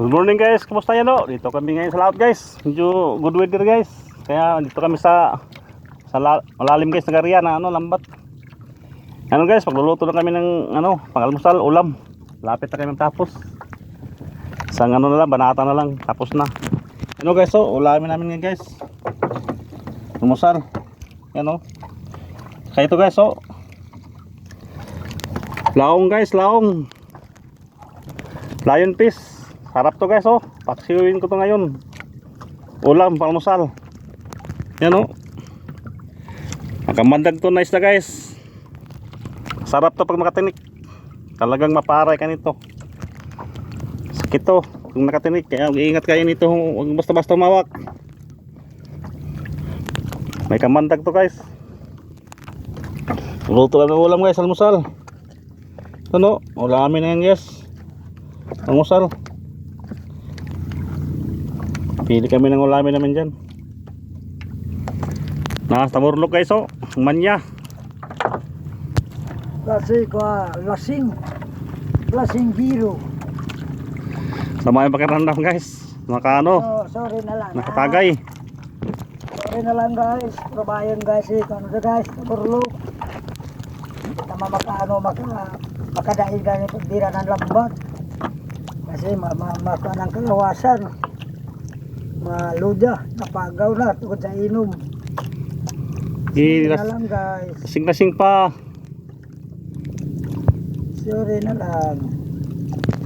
Good morning guys, kumusta yan o? Dito kami ngayon sa laot guys. Medyo good weather guys. Kaya dito kami sa malalim guys, nagariya na lambat. Ano guys, pagluluto na kami ng pangalmusal, ulam. Lapit na kami tapos. Isang na lang, banata na lang, tapos na. Ano guys, ulamin namin ngayon guys. Almusal. Yan o. Kaya ito guys, laong guys, laong. Lion fish. Sarap to guys, paksiwin ko to ngayon. Ulam, pangalmusal. Yan nakamandag to na isda guys. Sarap to pag makatinik. Talagang maparay ka nito. Sakit to kung nakatinik. Kaya iingat kayo nito. Huwag basta-basta umawak. May kamandag to guys. Luto lang ng ulam guys, almusal. Ulamin na yan guys. Almusal. Pili kami ng ulamin namin dyan. Tamurlok guys, manya. Lasing biro. Sama yung pakiramdam guys. Sorry na lang. Nakatagay. Sorry na lang guys. Probayan guys, guys, tamurlok. Tama makadaig gani pagbira ng lambat. Kasi ng kalawasan. Maluda, napagaw na tungkol sa inom. Sorry na lang guys. Lasing-lasing pa. Sorry na lang.